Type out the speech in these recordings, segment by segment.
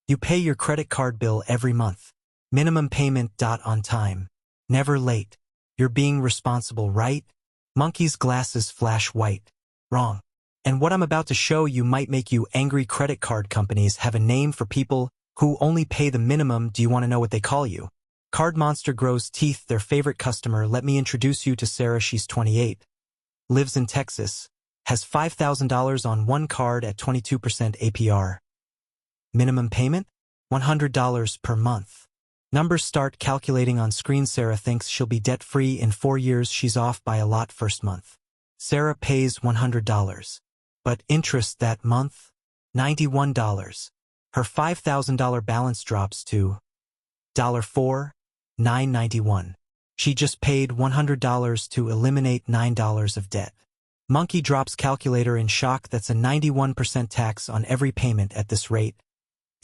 You pay your credit card bill every month. Minimum payment. On time. Never late. You're being responsible, right? Monkey's glasses flash white. Wrong. And what I'm about to show you might make you angry. Credit card companies have a name for people who only pay the minimum. Do you want to know what they call you? Card monster grows teeth. Their favorite customer. Let me introduce you to Sarah. She's 28. Lives in Texas. Has $5,000 on one card at 22% APR. Minimum payment? $100 per month. Numbers start calculating on screen. Sarah thinks she'll be debt-free in 4 years. She's off by a lot first month. Sarah pays $100. But interest that month? $91. Her $5,000 balance drops to $4,991. She just paid $100 to eliminate $9 of debt. Monkey drops calculator in shock. That's a 91% tax on every payment at this rate.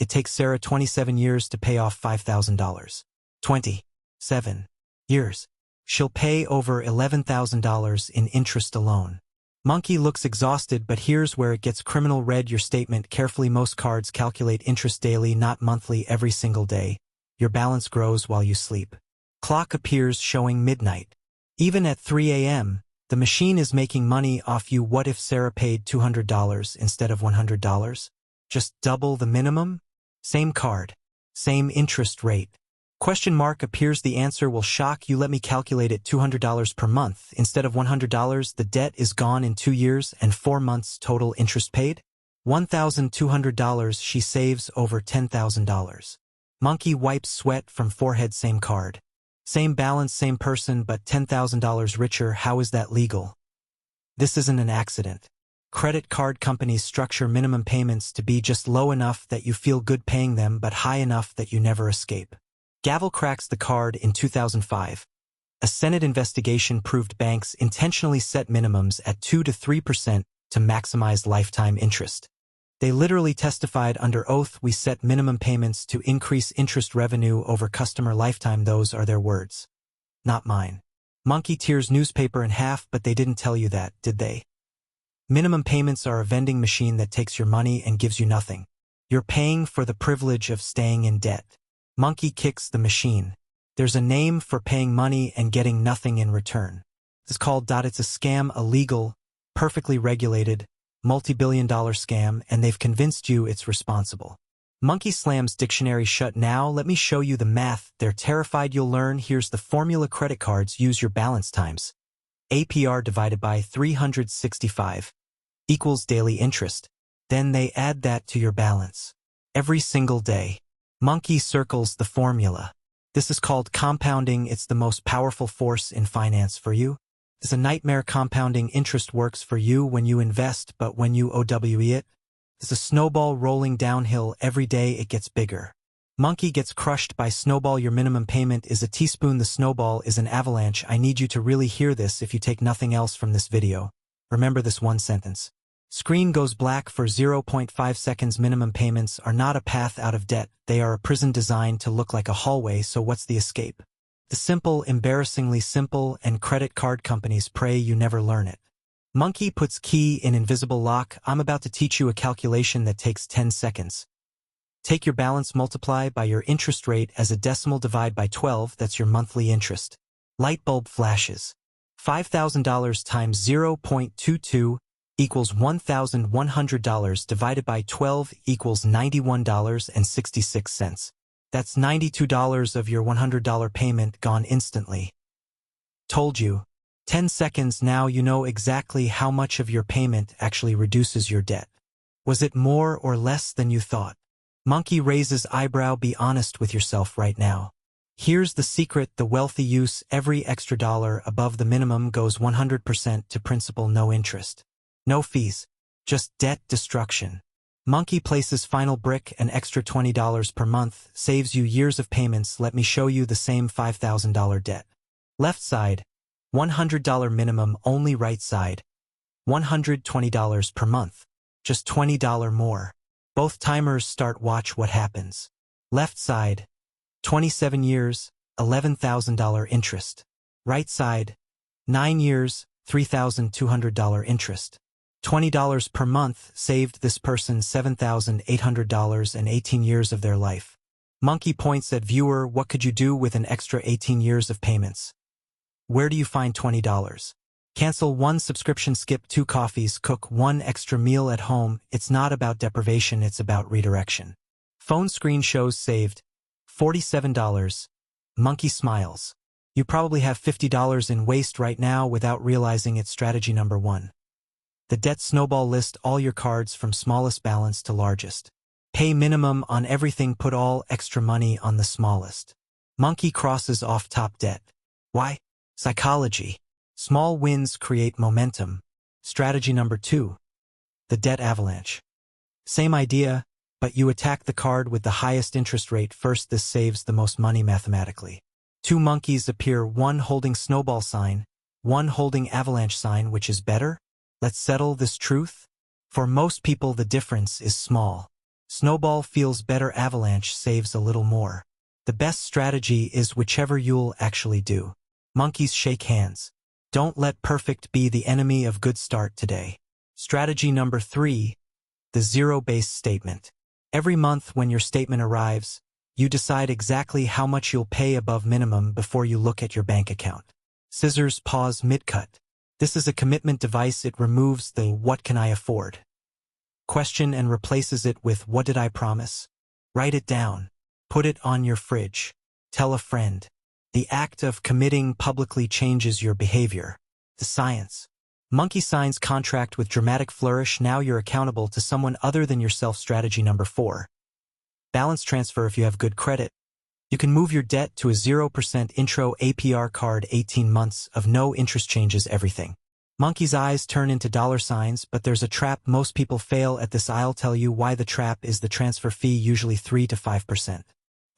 It takes Sarah 27 years to pay off $5,000. 27 years. She'll pay over $11,000 in interest alone. Monkey looks exhausted, but here's where it gets criminal. Read your statement carefully. Most cards calculate interest daily, not monthly. Every single day. Your balance grows while you sleep. Clock appears showing midnight. Even at 3 a.m., the machine is making money off you. What if Sarah paid $200 instead of $100? Just double the minimum? Same card. Same interest rate. Question mark appears. The answer will shock you. Let me calculate it. $200 per month. Instead of $100, the debt is gone in 2 years and 4 months. Total interest paid? $1,200. She saves over $10,000. Monkey wipes sweat from forehead. Same card. Same balance, same person, but $10,000 richer. How is that legal? This isn't an accident. Credit card companies structure minimum payments to be just low enough that you feel good paying them, but high enough that you never escape. Gavel cracks the card in 2005. A Senate investigation proved banks intentionally set minimums at 2 to 3% to maximize lifetime interest. They literally testified under oath, "We set minimum payments to increase interest revenue over customer lifetime." Those are their words. Not mine. Monkey tears newspaper in half, but they didn't tell you that, did they? Minimum payments are a vending machine that takes your money and gives you nothing. You're paying for the privilege of staying in debt. Monkey kicks the machine. There's a name for paying money and getting nothing in return. It's called It's a scam, illegal, perfectly regulated, multi-billion-dollar scam, and they've convinced you it's responsible. Monkey slams dictionary shut. Now let me show you the math. They're terrified you'll learn. Here's the formula. Credit cards use your balance times APR divided by 365 equals daily interest. Then they add that to your balance every single day. Monkey circles the formula. This is called compounding. It's the most powerful force in finance for you. It's a nightmare. Compounding interest works for you when you invest, but when you OWE it, it's a snowball rolling downhill. Every day it gets bigger. Monkey gets crushed by snowball. Your minimum payment is a teaspoon. The snowball is an avalanche. I need you to really hear this if you take nothing else from this video. Remember this one sentence. Screen goes black for 0.5 seconds. Minimum payments are not a path out of debt. They are a prison designed to look like a hallway. So what's the escape? The simple, embarrassingly simple, and credit card companies pray you never learn it. Monkey puts key in invisible lock. I'm about to teach you a calculation that takes 10 seconds. Take your balance, multiply by your interest rate as a decimal, divide by 12. That's your monthly interest. Light bulb flashes. $5,000 times 0.22 equals $1,100 divided by 12 equals $91.66. That's $92 of your $100 payment gone instantly. Told you. 10 seconds. Now you know exactly how much of your payment actually reduces your debt. Was it more or less than you thought? Monkey raises eyebrow. Be honest with yourself right now. Here's the secret. The wealthy use every extra dollar above the minimum goes 100% to principal, no interest. No fees. Just debt destruction. Monkey places final brick. An extra $20 per month saves you years of payments. Let me show you the same $5,000 debt. Left side, $100 minimum only. Right side, $120 per month. Just $20 more. Both timers start. Watch what happens. Left side, 27 years, $11,000 interest. Right side, 9 years, $3,200 interest. $20 per month saved this person $7,800 and 18 years of their life. Monkey points at viewer, what could you do with an extra 18 years of payments? Where do you find $20? Cancel 1 subscription, skip 2 coffees, cook 1 extra meal at home. It's not about deprivation, it's about redirection. Phone screen shows saved $47. Monkey smiles. You probably have $50 in waste right now without realizing it. Strategy number 1. The debt snowball. List all your cards from smallest balance to largest. Pay minimum on everything, put all extra money on the smallest. Monkey crosses off top debt. Why? Psychology. Small wins create momentum. Strategy number 2. The debt avalanche. Same idea, but you attack the card with the highest interest rate first. This saves the most money mathematically. 2 monkeys appear, one holding snowball sign, one holding avalanche sign. Which is better? Let's settle this truth. For most people the difference is small. Snowball feels better, avalanche saves a little more. The best strategy is whichever you'll actually do. Monkeys shake hands. Don't let perfect be the enemy of good. Start today. Strategy number 3. The zero-based statement. Every month when your statement arrives, you decide exactly how much you'll pay above minimum before you look at your bank account. Scissors pause mid-cut. This is a commitment device. It removes the "what can I afford" question and replaces it with "what did I promise?" Write it down. Put it on your fridge. Tell a friend. The act of committing publicly changes your behavior. The science. Monkey signs contract with dramatic flourish. Now you're accountable to someone other than yourself. Strategy number 4. Balance transfer. If you have good credit, you can move your debt to a 0% intro APR card. 18 months of no interest changes everything. Monkey's eyes turn into dollar signs, but there's a trap. Most people fail at this. I'll tell you why. The trap is the transfer fee, usually 3 to 5%.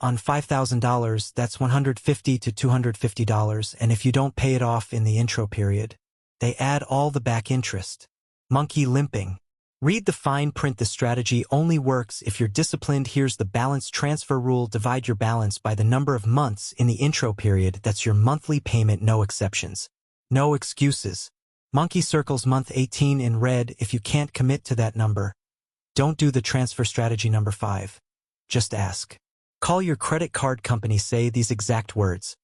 On $5,000, that's $150 to $250, and if you don't pay it off in the intro period, they add all the back interest. Monkey limping. Read the fine print. The strategy only works if you're disciplined. Here's the balance transfer rule. Divide your balance by the number of months in the intro period. That's your monthly payment. No exceptions. No excuses. Monkey circles month 18 in red. If you can't commit to that number, don't do the transfer. Strategy number 5. Just ask. Call your credit card company. Say these exact words.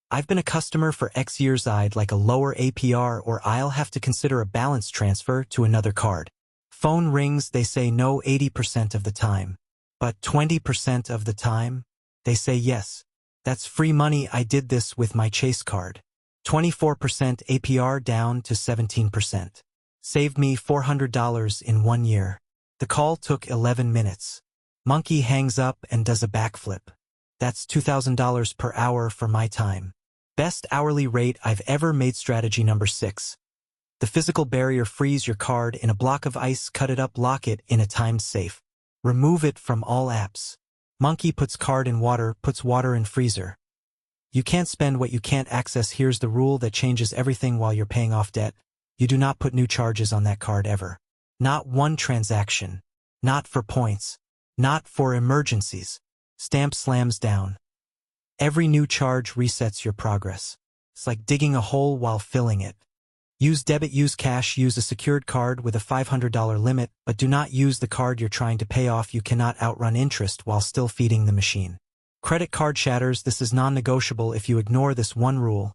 I've been a customer for X years. I'd like a lower APR, or I'll have to consider a balance transfer to another card. Phone rings. They say no 80% of the time. But 20% of the time, they say yes. That's free money. I did this with my Chase card. 24% APR down to 17%. Saved me $400 in 1 year. The call took 11 minutes. Monkey hangs up and does a backflip. That's $2,000 per hour for my time. Best hourly rate I've ever made. Strategy number 6. The physical barrier. Freeze your card in a block of ice. Cut it up. Lock it in a timed safe. Remove it from all apps. Monkey puts card in water, puts water in freezer. You can't spend what you can't access. Here's the rule that changes everything while you're paying off debt. You do not put new charges on that card ever. Not one transaction. Not for points. Not for emergencies. Stamp slams down. Every new charge resets your progress. It's like digging a hole while filling it. Use debit, use cash, use a secured card with a $500 limit, but do not use the card you're trying to pay off. You cannot outrun interest while still feeding the machine. Credit card shatters. This is non-negotiable. If you ignore this one rule,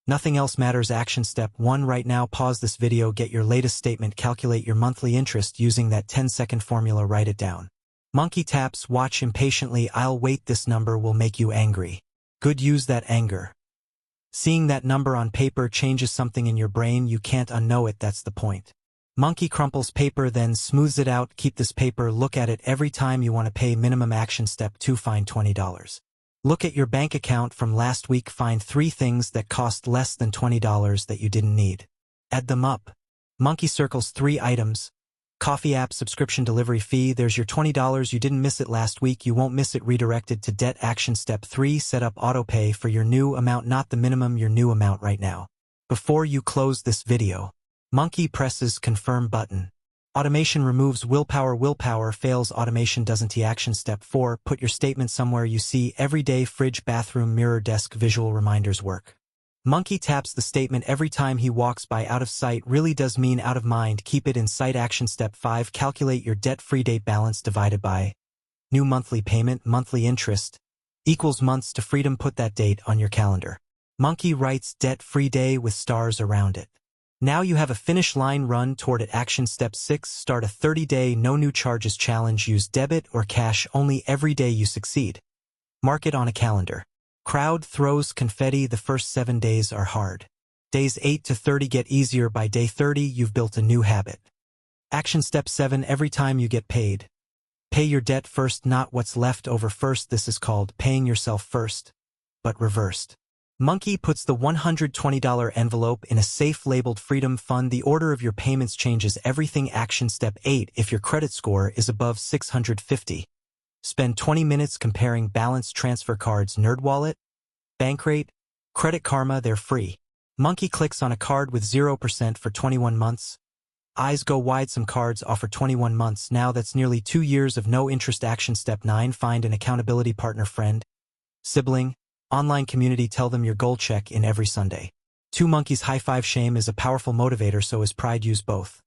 nothing else matters. Action step 1. Right now, pause this video. Get your latest statement. Calculate your monthly interest using that 10-second formula. Write it down. Monkey taps. Watch impatiently. I'll wait. This number will make you angry. Good. Use that anger. Seeing that number on paper changes something in your brain. You can't unknow it. That's the point. Monkey crumples paper, then smooths it out. Keep this paper. Look at it every time you want to pay minimum. Action step 2. Find $20. Look at your bank account from last week. Find 3 things that cost less than $20 that you didn't need. Add them up. Monkey circles 3 items. Coffee app subscription delivery fee. There's your $20. You didn't miss it last week. You won't miss it. Redirected to debt. Action step 3. Set up autopay for your new amount, not the minimum, your new amount right now. Before you close this video, Monkey presses confirm button. Automation removes willpower. Willpower fails. Automation doesn't. Action step 4. Put your statement somewhere you see every day. Fridge, bathroom, mirror, desk. Visual reminders work. Monkey taps the statement every time he walks by. Out of sight really does mean out of mind. Keep it in sight. Action step 5. Calculate your debt-free date balance divided by new monthly payment, monthly interest, equals months to freedom. Put that date on your calendar. Monkey writes debt-free day with stars around it. Now you have a finish line. Run toward it. Action step 6. Start a 30-day no new charges challenge. Use debit or cash only every day you succeed. Mark it on a calendar. Crowd throws confetti. The first 7 days are hard. Days 8 to 30 get easier. By day 30, you've built a new habit. Action step 7. Every time you get paid, pay your debt first, not what's left over first. This is called paying yourself first, but reversed. Monkey puts the $120 envelope in a safe labeled Freedom Fund. The order of your payments changes everything. Action step 8. If your credit score is above 650, spend 20 minutes comparing balance transfer cards. NerdWallet, Bankrate, Credit Karma, they're free. Monkey clicks on a card with 0% for 21 months. Eyes go wide. Some cards offer 21 months. Now that's nearly 2 years of no interest. Action step 9. Find an accountability partner, friend, sibling, online community. Tell them your goal. Check in every Sunday. 2 monkeys high five. Shame is a powerful motivator, so is pride. Use both.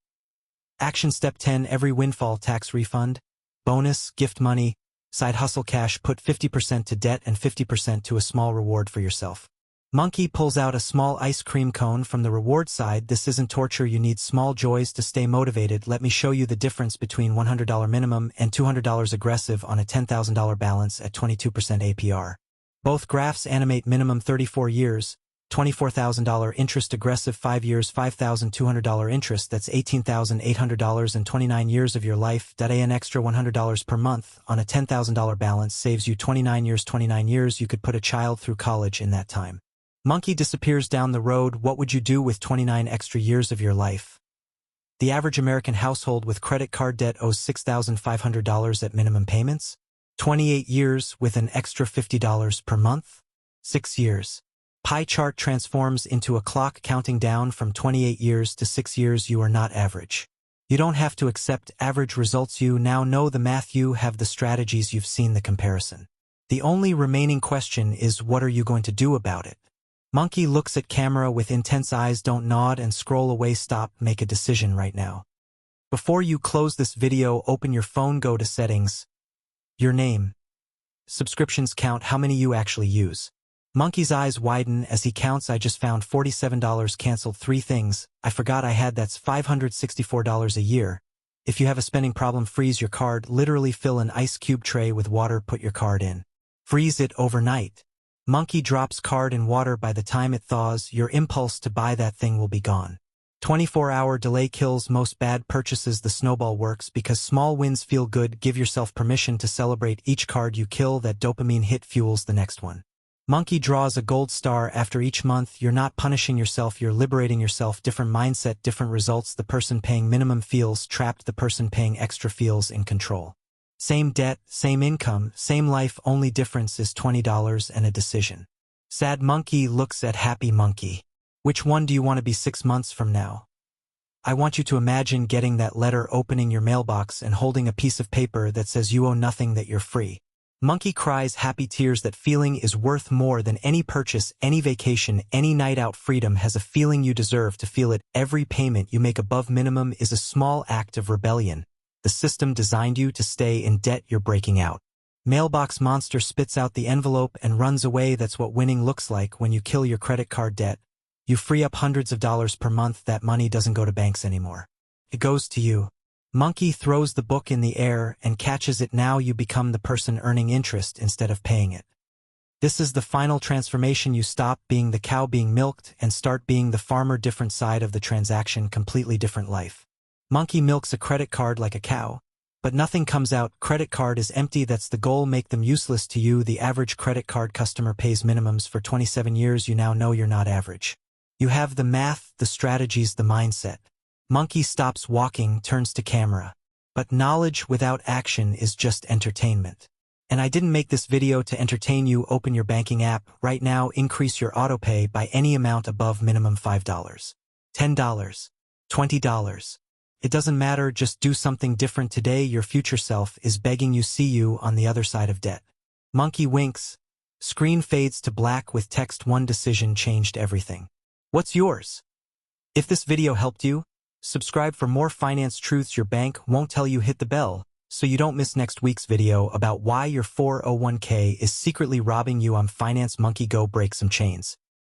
Action step 10. Every windfall tax refund, bonus, gift money, side hustle cash. Put 50% to debt and 50% to a small reward for yourself. Monkey pulls out a small ice cream cone from the reward side. This isn't torture. You need small joys to stay motivated. Let me show you the difference between $100 minimum and $200 aggressive on a $10,000 balance at 22% APR. Both graphs animate minimum 34 years, $24,000 interest, aggressive 5 years, $5,200 interest. That's $18,800 and 29 years of your life. An extra $100 per month on a $10,000 balance saves you 29 years. 29 years, you could put a child through college in that time. Monkey disappears down the road. What would you do with 29 extra years of your life? The average American household with credit card debt owes $6,500 at minimum payments. 28 years with an extra $50 per month. 6 years. Pie chart transforms into a clock counting down from 28 years to 6 years. You are not average. You don't have to accept average results. You now know the math. You have the strategies. You've seen the comparison. The only remaining question is, what are you going to do about it? Monkey looks at camera with intense eyes. Don't nod and scroll away. Stop. Make a decision right now. Before you close this video, open your phone, go to settings, your name, subscriptions, count how many you actually use. Monkey's eyes widen as he counts. I just found $47 canceled. 3 things I forgot I had. That's $564 a year. If you have a spending problem, freeze your card. Literally fill an ice cube tray with water, put your card in. Freeze it overnight. Monkey drops card in water. By the time it thaws, your impulse to buy that thing will be gone. 24-hour delay kills most bad purchases. The snowball works because small wins feel good. Give yourself permission to celebrate each card you kill. That dopamine hit fuels the next one. Monkey draws a gold star after each month. You're not punishing yourself, you're liberating yourself. Different mindset, different results. The person paying minimum feels trapped. The person paying extra feels in control. Same debt, same income, same life, only difference is $20 and a decision. Sad monkey looks at happy monkey. Which one do you want to be 6 months from now? I want you to imagine getting that letter, opening your mailbox and holding a piece of paper that says you owe nothing, that you're free. Monkey cries happy tears. That feeling is worth more than any purchase, any vacation, any night out. Freedom has a feeling. You deserve to feel it. Every payment you make above minimum is a small act of rebellion. The system designed you to stay in debt. You're breaking out. Mailbox monster spits out the envelope and runs away. That's what winning looks like when you kill your credit card debt. You free up hundreds of dollars per month. That money doesn't go to banks anymore. It goes to you. Monkey throws the book in the air and catches it. Now you become the person earning interest instead of paying it. This is the final transformation. You stop being the cow being milked and start being the farmer. Different side of the transaction, completely different life. Monkey milks a credit card like a cow, but nothing comes out. Credit card is empty. That's the goal. Make them useless to you. The average credit card customer pays minimums for 27 years. You now know you're not average. You have the math, the strategies, the mindset. Monkey stops walking, turns to camera. But knowledge without action is just entertainment. And I didn't make this video to entertain you. Open your banking app right now. Increase your autopay by any amount above minimum $5, $10, $20. It doesn't matter. Just do something different today. Your future self is begging you. See you on the other side of debt. Monkey winks. Screen fades to black with text "One decision changed everything." What's yours? If this video helped you, subscribe for more finance truths your bank won't tell you. Hit the bell so you don't miss next week's video about why your 401k is secretly robbing you. I'm Finance Monkey. Go break some chains.